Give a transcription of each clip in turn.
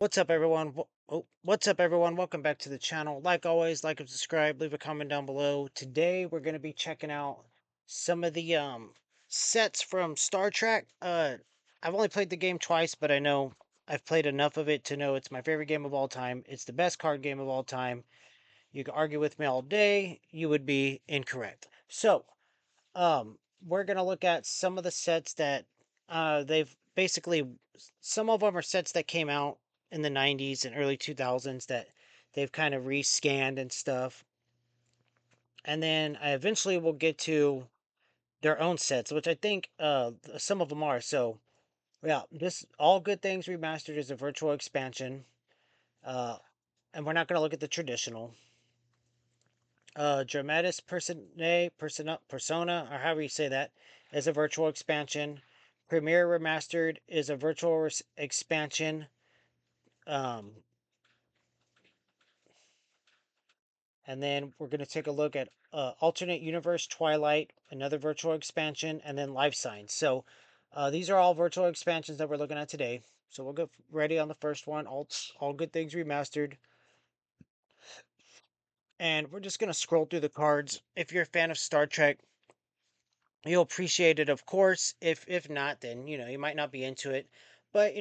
What's up, everyone? What's up, everyone? Welcome back to the channel. Like always, like and subscribe. Leave a comment down below. Today, we're going to be checking out some of the sets from Star Trek. I've only played the game twice, but I know I've played enough of it to know it's my favorite game of all time. It's the best card game of all time. You can argue with me all day. You would be incorrect. So, we're gonna look at some of the sets that they've basically some of them are sets that came out in the 90s and early 2000s that they've kind of rescanned and stuff. And then I eventually will get to their own sets, which I think some of them are. So yeah, this All Good Things Remastered is a virtual expansion. Uh and we're not gonna look at the traditional. Dramatis Persona, or however you say that, is a virtual expansion. Premiere Remastered is a virtual expansion. Um, and then we're going to take a look at Alternate Universe Twilight, another virtual expansion, and then Life Signs. So these are all virtual expansions that we're looking at today. So we'll get ready on the first one, All Good Things Remastered. And we're just going to scroll through the cards. If you're a fan of Star Trek, you'll appreciate it, of course. If not, then you might not be into it. But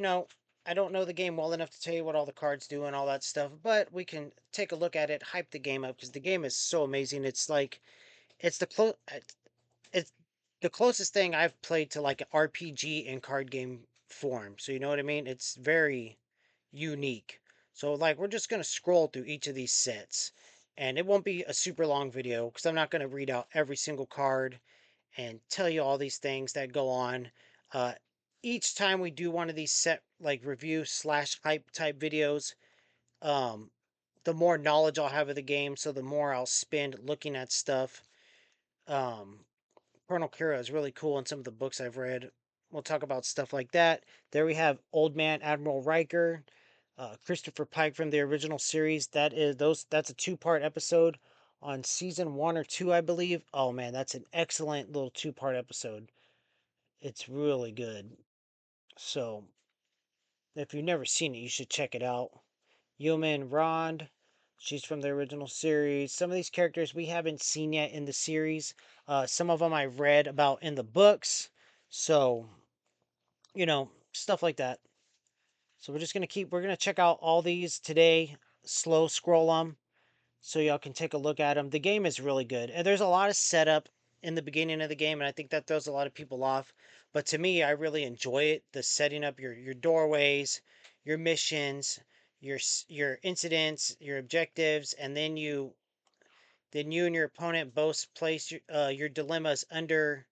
I don't know the game well enough to tell you what all the cards do and all that stuff. But we can take a look at it, hype the game up because the game is so amazing. It's like it's the it's the closest thing I've played to like an RPG in card game form. So you know what I mean? It's very unique. So like we're just gonna scroll through each of these sets. And it won't be a super long video because I'm not going to read out every single card and tell you all these things that go on. Uh, each time we do one of these set like review slash hype type videos, um, the more knowledge I'll have of the game, so the more I'll spend looking at stuff. Um, Colonel Kira is really cool in some of the books I've read. We'll talk about stuff like that. There we have Old Man Admiral Riker, Christopher Pike from the original series. That's a two-part episode on season 1 or 2, I believe. Oh man, that's an excellent little two-part episode. It's really good. So if you've never seen it, you should check it out. Yeoman Rond, she's from the original series. Some of these characters we haven't seen yet in the series. Some of them I've read about in the books. So, stuff like that. So we're gonna check out all these today. Slow scroll them so y'all can take a look at them. The game is really good, and there's a lot of setup in the beginning of the game, and I think that throws a lot of people off. But to me, I really enjoy it. The setting up your doorways, your missions, your incidents, your objectives, and then you and your opponent both place your dilemmas under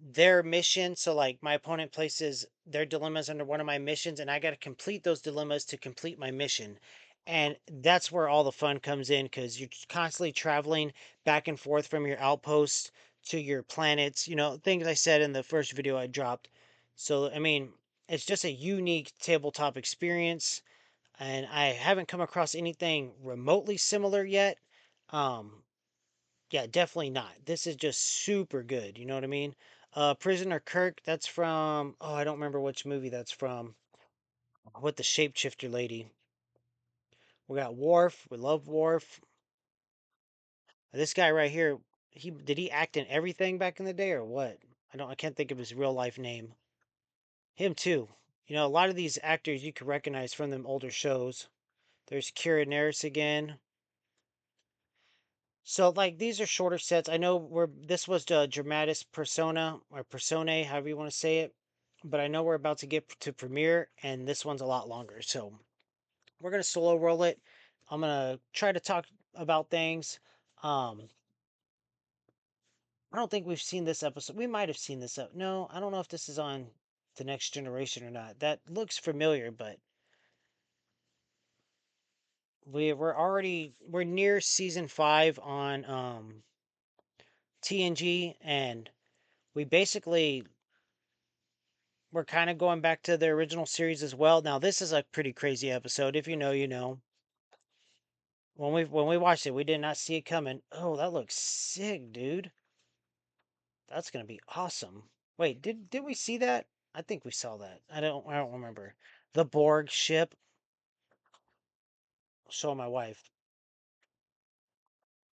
their mission. So like my opponent places their dilemmas under one of my missions and I got to complete those dilemmas to complete my mission. And that's where all the fun comes in cuz you're constantly traveling back and forth from your outpost to your planets, things I said in the first video I dropped. So I mean, it's just a unique tabletop experience and I haven't come across anything remotely similar yet. Um yeah, definitely not. This is just super good. You know what I mean? Prisoner Kirk, that's from, oh, I don't remember which movie that's from. With the shapeshifter lady. We got Worf. We love Worf. This guy right here, he act in everything back in the day or what? I can't think of his real life name. Him too. A lot of these actors you could recognize from them older shows. There's Kira Nerys again. So like these are shorter sets. I know this was the Dramatis Persona or Personae, however you want to say it. But I know we're about to get to Premiere and this one's a lot longer. So we're gonna solo roll it. I'm gonna try to talk about things. Um I don't think we've seen this episode. We might have seen this up. No, I don't know if this is on the next generation or not. That looks familiar, but we're near season 5 on TNG and we basically we're kind of going back to the original series as well. Now, this is a pretty crazy episode. If you know, you know. When we watched it, we did not see it coming. Oh, that looks sick, dude. That's gonna be awesome. Wait, did we see that? I think we saw that. I don't remember. The Borg ship. Show my wife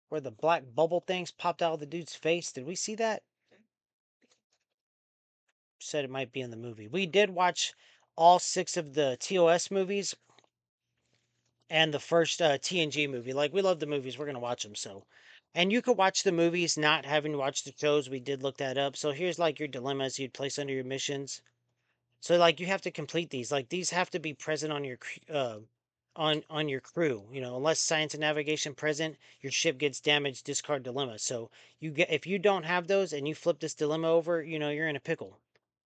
where the black bubble things popped out of the dude's face. Did we see that? Said it might be in the movie. We did watch all six of the TOS movies and the first TNG movie. Like, we love the movies. We're going to watch them. So, and you could watch the movies not having watched the shows. We did look that up. So, here's like your dilemmas you'd place under your missions. So, like, you have to complete these. Like, these have to be present on your on your crew. You know, unless science and navigation present, your ship gets damaged. Discard dilemma. So you get, if you don't have those and you flip this dilemma over, you know you're in a pickle.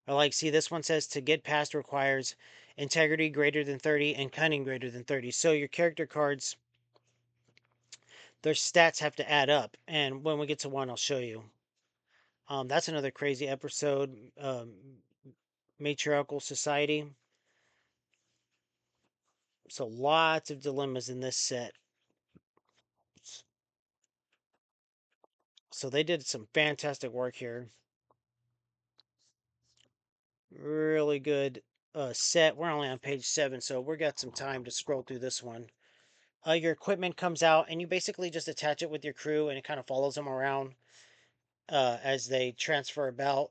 Or like, see, this one says to get past requires integrity greater than 30 and cunning greater than 30. So your character cards, their stats have to add up. And when we get to one, I'll show you. That's another crazy episode. Matriarchal society. So lots of dilemmas in this set. So they did some fantastic work here. Really good set. We're only on page 7, so we got some time to scroll through this one. Your equipment comes out, and you basically just attach it with your crew, and it kind of follows them around as they transfer about.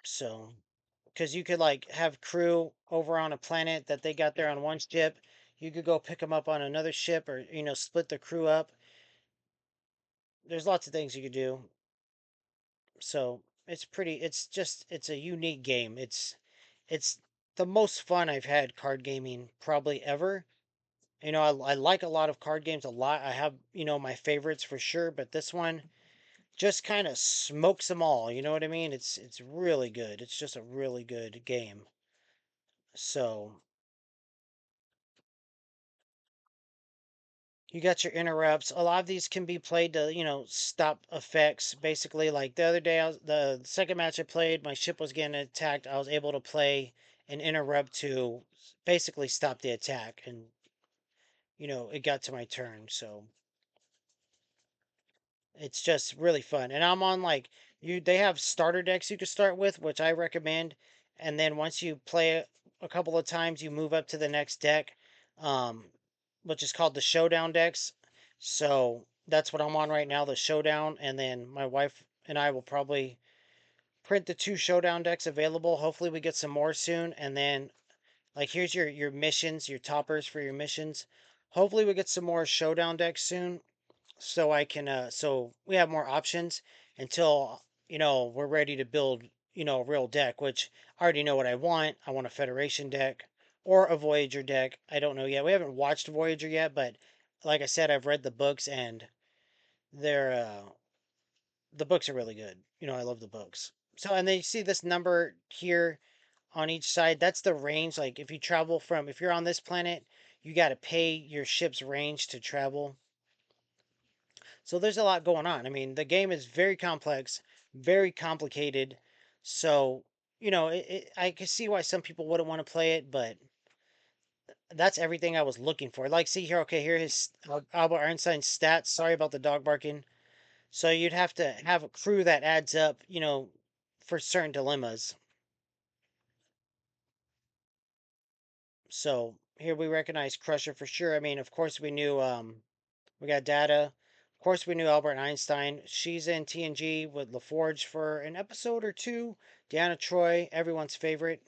So, because you could like have crew over on a planet that they got there on one ship, you could go pick them up on another ship, or split the crew up. There's lots of things you could do. So it's a unique game. It's the most fun I've had card gaming probably ever. I like a lot of card games a lot. I have, my favorites for sure, but this one just kind of smokes them all. You know what I mean? It's really good. It's just a really good game. So you got your interrupts. A lot of these can be played to, stop effects. Basically, like the other day, the second match I played, my ship was getting attacked. I was able to play an interrupt to basically stop the attack, and it got to my turn. So it's just really fun. And I'm on like they have starter decks you can start with, which I recommend. And then once you play it a couple of times, you move up to the next deck, um, which is called the showdown decks. So that's what I'm on right now, the showdown. And then my wife and I will probably print the 2 showdown decks available. Hopefully we get some more soon. And then like here's your missions, your toppers for your missions. Hopefully we get some more showdown decks soon so I can so we have more options until we're ready to build a real deck, which I already know what I want. I want a Federation deck or a Voyager deck. I don't know yet. We haven't watched Voyager yet, but like I said, I've read the books and they're the books are really good. I love the books. So and then you see this number here on each side. That's the range. Like if you're on this planet, you got to pay your ship's range to travel. So there's a lot going on. I mean, the game is very complex, very complicated. So, I can see why some people wouldn't want to play it, but that's everything I was looking for. Like, see here, okay, here his Albert Einstein's stats. Sorry about the dog barking. So you'd have to have a crew that adds up, for certain dilemmas. So here we recognize Crusher for sure. I mean, of course we knew we got data. Of course, we knew Albert Einstein. She's in TNG with LaForge for an episode or two. Deanna Troy, everyone's favorite.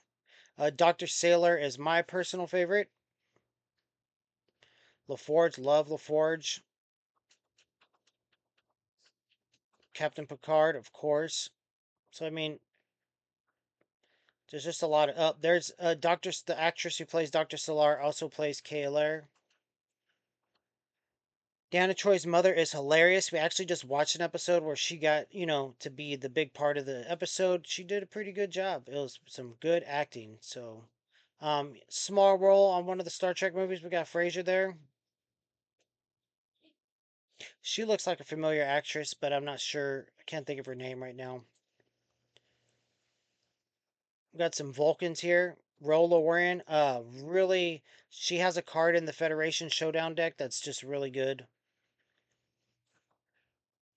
Dr. Sailor is my personal favorite. LaForge, love LaForge. Captain Picard, of course. So, I mean, there's just a lot of. There's the actress who plays Dr. Solar also plays Kayla. Deanna Troy's mother is hilarious. We actually just watched an episode where she got, to be the big part of the episode. She did a pretty good job. It was some good acting. So, small role on one of the Star Trek movies. We got Frasier there. She looks like a familiar actress, but I'm not sure. I can't think of her name right now. We got some Vulcans here. Rolla Warren, really, she has a card in the Federation Showdown deck that's just really good.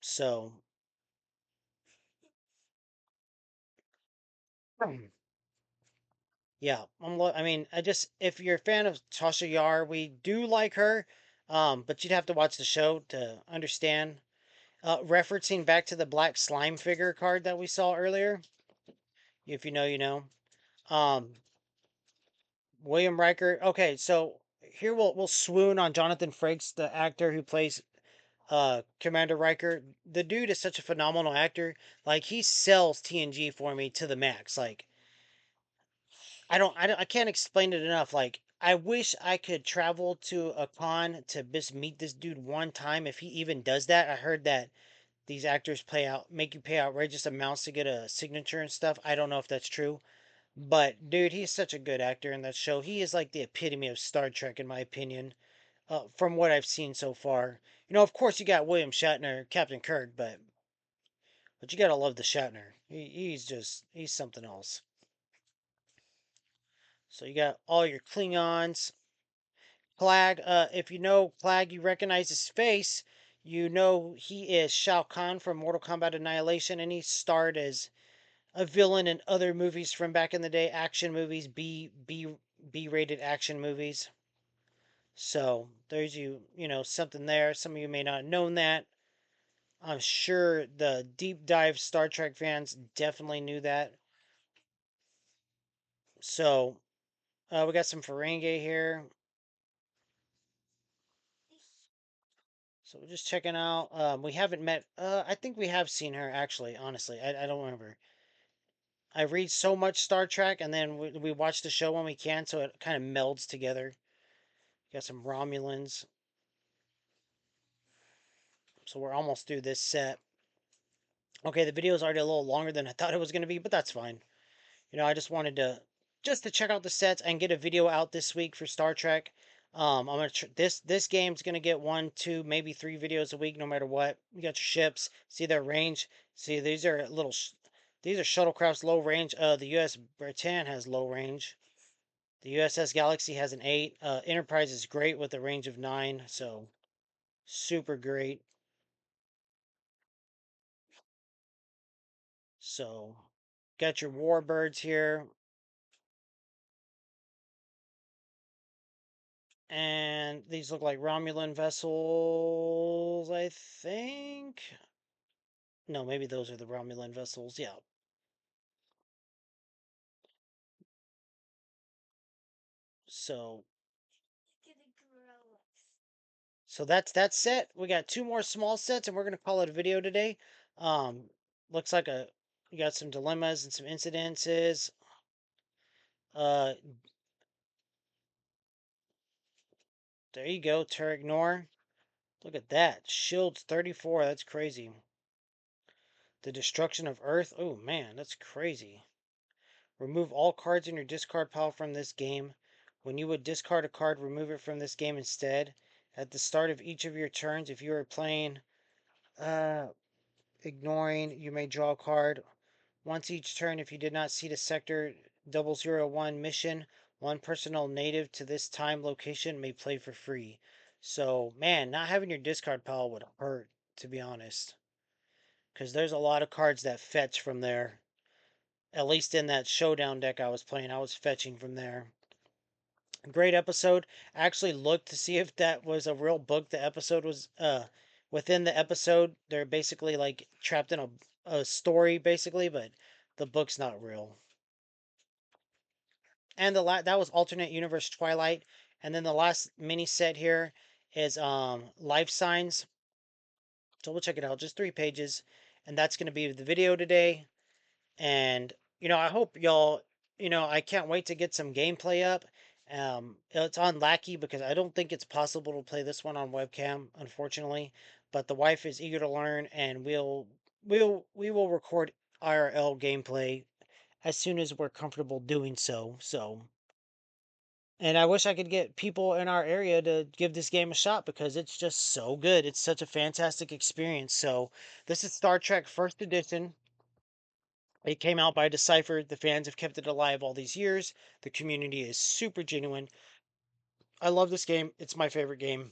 So, Yeah, I mean, I just if you're a fan of Tasha Yar, we do like her, but you'd have to watch the show to understand. Referencing back to the black slime figure card that we saw earlier, if you know, you know. Um, William Riker. Okay, so here we'll swoon on Jonathan Frakes, the actor who plays Commander Riker. The dude is such a phenomenal actor. Like he sells TNG for me to the max. Like I can't explain it enough. Like I wish I could travel to a con to just meet this dude one time if he even does that. I heard that these actors make you pay outrageous amounts to get a signature and stuff. I don't know if that's true, but dude, he's such a good actor in that show. He is like the epitome of Star Trek in my opinion. From what I've seen so far, of course you got William Shatner, Captain Kirk, but you gotta love the Shatner. He's something else. So you got all your Klingons. Clag, if you know Clag, you recognize his face. You know he is Shao Kahn from Mortal Kombat Annihilation, and he starred as a villain in other movies from back in the day, action movies, B rated action movies. So there's something there. Some of you may not have known that. I'm sure the deep dive Star Trek fans definitely knew that. So we got some Ferengi here. So we're just checking out. We haven't met. I think we have seen her actually. Honestly, I don't remember. I read so much Star Trek, and then we watch the show when we can, so it kind of melds together. Got some Romulans. So we're almost through this set. Okay, the video is already a little longer than I thought it was going to be, but that's fine. I just wanted to check out the sets and get a video out this week for Star Trek. I'm gonna this game's gonna get one, two, maybe three videos a week, no matter what. You got your ships, see their range. See these are shuttlecrafts low range. The U.S. Britannia has low range. The USS Galaxy has an 8. Enterprise is great with a range of 9, so super great. So got your warbirds here. And these look like Romulan vessels, I think. No, maybe those are the Romulan vessels. Yeah. So that's that set. We got two more small sets and we're gonna call it a video today. Um looks like you got some dilemmas and some incidences. Uh there you go, Terragnor. Look at that. Shields 34, that's crazy. The destruction of Earth. Oh man, that's crazy. Remove all cards in your discard pile from this game. When you would discard a card, remove it from this game instead. At the start of each of your turns, if you are playing uh, ignoring, you may draw a card. Once each turn, if you did not see the Sector 001 mission, one personal native to this time location may play for free. So, man, not having your discard pile would hurt, to be honest. Because there's a lot of cards that fetch from there. At least in that showdown deck I was playing, I was fetching from there. Great episode. I actually looked to see if that was a real book. The episode was within the episode. They're basically like trapped in a story basically, but the book's not real. And that was alternate universe Twilight. And then the last mini set here is Life Signs. So we'll check it out. Just 3 pages, and that's going to be the video today. And I hope y'all, I can't wait to get some gameplay up. It's on Lackey because I don't think it's possible to play this one on webcam, unfortunately. But the wife is eager to learn, and we will record IRL gameplay as soon as we're comfortable doing so. And I wish I could get people in our area to give this game a shot because it's just so good. It's such a fantastic experience. So this is Star Trek First Edition. It came out by Decipher. The fans have kept it alive all these years. The community is super genuine. I love this game. It's my favorite game.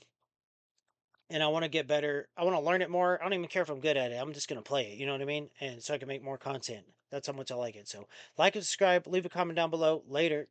And I want to get better. I want to learn it more. I don't even care if I'm good at it. I'm just going to play it. You know what I mean? And so I can make more content. That's how much I like it. So like and subscribe. Leave a comment down below. Later.